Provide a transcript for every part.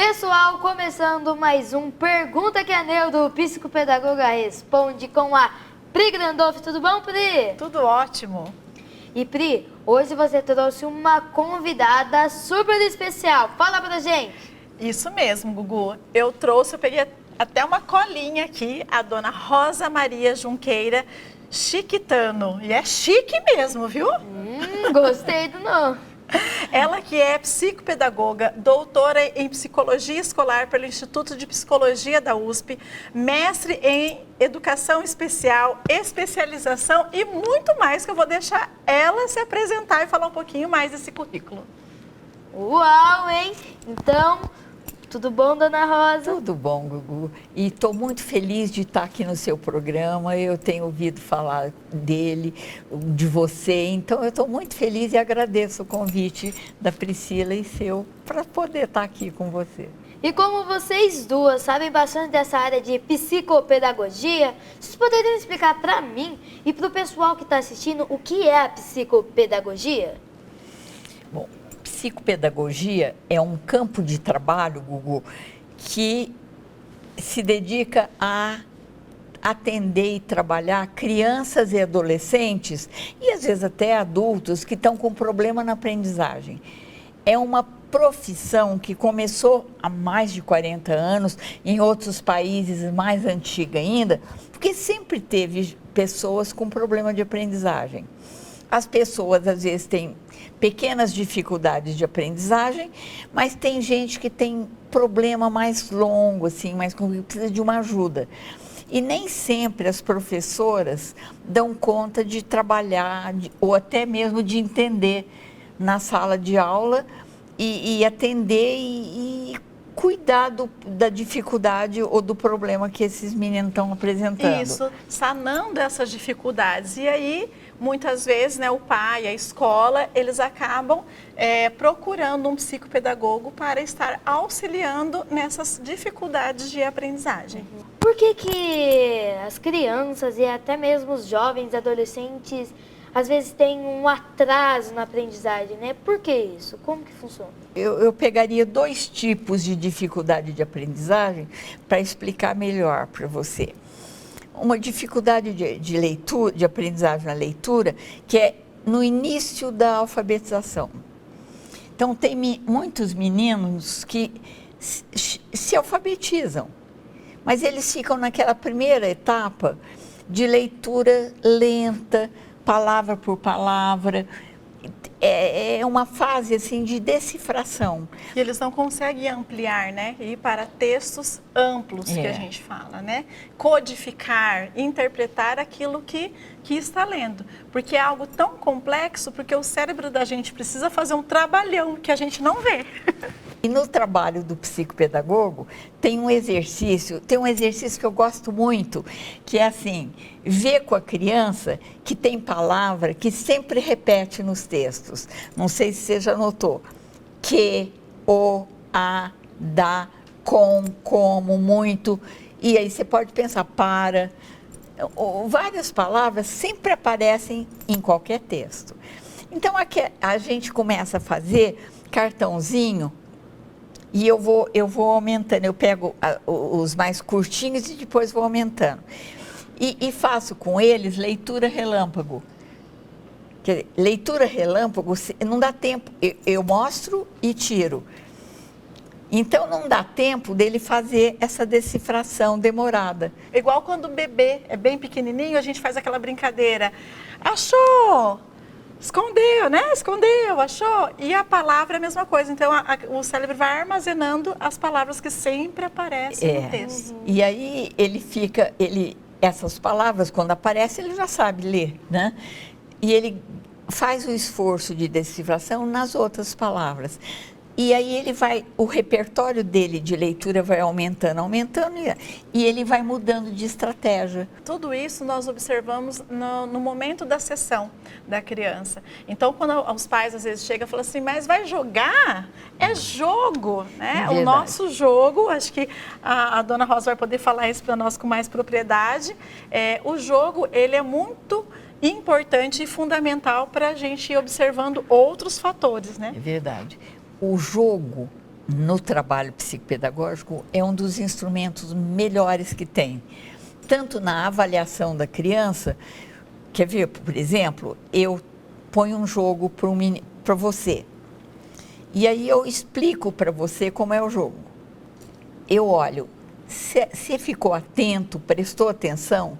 Pessoal, começando mais um Pergunta que a Neudo, psicopedagoga responde com a Pri Grandolf. Tudo bom, Pri? Tudo ótimo. E Pri, hoje você trouxe uma convidada super especial. Fala pra gente. Isso mesmo, Gugu. Eu peguei até uma colinha aqui, a dona Rosa Maria Junqueira Chiquitano. E é chique mesmo, viu? Gostei do nome. Ela que é psicopedagoga, doutora em psicologia escolar pelo Instituto de Psicologia da USP, mestre em educação especial, especialização e muito mais, que eu vou deixar ela se apresentar e falar um pouquinho mais desse currículo. Uau, hein? Então, tudo bom, dona Rosa? Tudo bom, Gugu. E estou muito feliz de estar aqui no seu programa. Eu tenho ouvido falar dele, de você. Então, eu estou muito feliz e agradeço o convite da Priscila e seu para poder estar aqui com você. E como vocês duas sabem bastante dessa área de psicopedagogia, vocês poderiam explicar para mim e para o pessoal que está assistindo o que é a psicopedagogia? Bom, psicopedagogia é um campo de trabalho, Gugu, que se dedica a atender e trabalhar crianças e adolescentes e às vezes até adultos que estão com problema na aprendizagem. É uma profissão que começou há mais de 40 anos, em outros países mais antiga ainda, porque sempre teve pessoas com problema de aprendizagem. As pessoas às vezes têm pequenas dificuldades de aprendizagem, mas tem gente que tem problema mais longo, assim, mais que precisa de uma ajuda. E nem sempre as professoras dão conta de trabalhar ou até mesmo de entender na sala de aula e atender e cuidar da dificuldade ou do problema que esses meninos estão apresentando. Isso, sanando essas dificuldades. E aí, muitas vezes, né, o pai, a escola, eles acabam procurando um psicopedagogo para estar auxiliando nessas dificuldades de aprendizagem. Por que as crianças e até mesmo os jovens, adolescentes, às vezes têm um atraso na aprendizagem, né? Por que isso? Como que funciona? Eu pegaria dois tipos de dificuldade de aprendizagem para explicar melhor para você. Uma dificuldade de leitura, de aprendizagem na leitura, que é no início da alfabetização. Então, tem muitos meninos que se alfabetizam, mas eles ficam naquela primeira etapa de leitura lenta, palavra por palavra. É uma fase assim de decifração. E eles não conseguem ampliar, né? Ir para textos amplos, que a gente fala, né? Codificar, interpretar aquilo que está lendo. Porque é algo tão complexo, porque o cérebro da gente precisa fazer um trabalhão que a gente não vê. E no trabalho do psicopedagogo tem um exercício que eu gosto muito, que é assim, ver com a criança que tem palavra que sempre repete nos textos. Não sei se você já notou. Que, o, a, da, com, como, muito. E aí você pode pensar, para. Várias palavras sempre aparecem em qualquer texto. Então aqui a gente começa a fazer cartãozinho. E eu vou aumentando, eu pego os mais curtinhos e depois vou aumentando. E faço com eles leitura relâmpago. Quer dizer, leitura relâmpago, não dá tempo, eu mostro e tiro. Então, não dá tempo dele fazer essa decifração demorada. Igual quando o bebê é bem pequenininho, a gente faz aquela brincadeira. Achou! Escondeu, né? Escondeu, achou. E a palavra é a mesma coisa. Então, o cérebro vai armazenando as palavras que sempre aparecem no texto. E aí, essas palavras, quando aparecem, ele já sabe ler, né? E ele faz o esforço de decifração nas outras palavras. E aí o repertório dele de leitura vai aumentando, e ele vai mudando de estratégia. Tudo isso nós observamos no momento da sessão da criança. Então, quando os pais às vezes chegam e falam assim, mas vai jogar? É jogo, né? Verdade. O nosso jogo, acho que a dona Rosa vai poder falar isso para nós com mais propriedade. O jogo, ele é muito importante e fundamental para a gente ir observando outros fatores, né? É verdade. O jogo no trabalho psicopedagógico, é um dos instrumentos melhores que tem. Tanto na avaliação da criança, quer ver, por exemplo, eu ponho um jogo para você. E aí eu explico para você como é o jogo. Eu olho, você ficou atento, prestou atenção?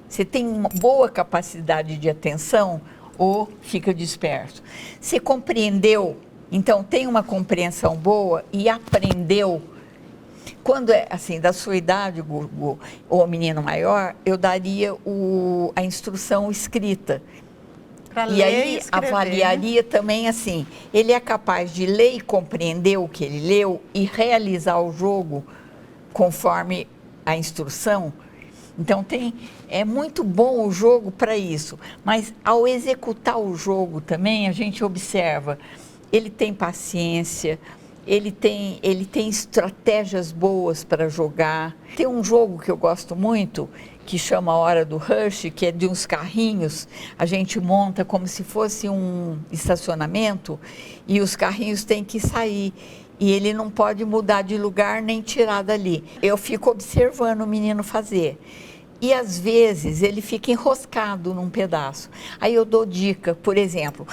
Você tem uma boa capacidade de atenção ou fica disperso? Você compreendeu? Então, tem uma compreensão boa e aprendeu. Quando é assim, da sua idade, Gugu, ou menino maior, eu daria a instrução escrita. Pra E ler aí e escrever, avaliaria também assim, ele é capaz de ler e compreender o que ele leu e realizar o jogo conforme a instrução. Então é muito bom o jogo para isso, mas ao executar o jogo também a gente observa, ele tem paciência, ele tem estratégias boas para jogar. Tem um jogo que eu gosto muito, que chama A Hora do Rush, que é de uns carrinhos, a gente monta como se fosse um estacionamento e os carrinhos têm que sair. E ele não pode mudar de lugar nem tirar dali. Eu fico observando o menino fazer. E às vezes ele fica enroscado num pedaço. Aí eu dou dica, por exemplo,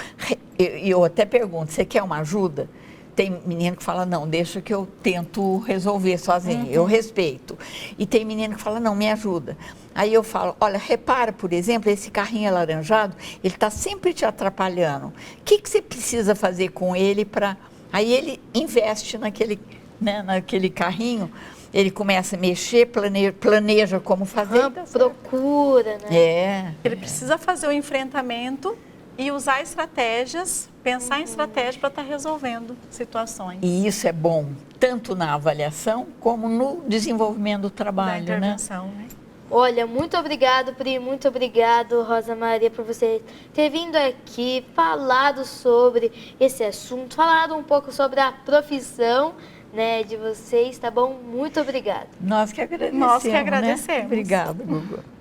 eu até pergunto, você quer uma ajuda? Tem menino que fala, não, deixa que eu tento resolver sozinho, eu respeito. E tem menino que fala, não, me ajuda. Aí eu falo, olha, repara, por exemplo, esse carrinho alaranjado, ele está sempre te atrapalhando. O que você precisa fazer com ele para... Aí ele investe naquele carrinho, ele começa a mexer, planeja como fazer. Procura, né? Ele precisa fazer o enfrentamento e usar estratégias, pensar em estratégia para estar resolvendo situações. E isso é bom, tanto na avaliação como no desenvolvimento do trabalho, da intervenção, né? Olha, muito obrigado, Pri, muito obrigado, Rosa Maria, por você ter vindo aqui, falado sobre esse assunto, falado um pouco sobre a profissão, né, de vocês, tá bom? Muito obrigada. Nós que agradecemos. Nós que agradecemos. Né? Obrigada, Gugu.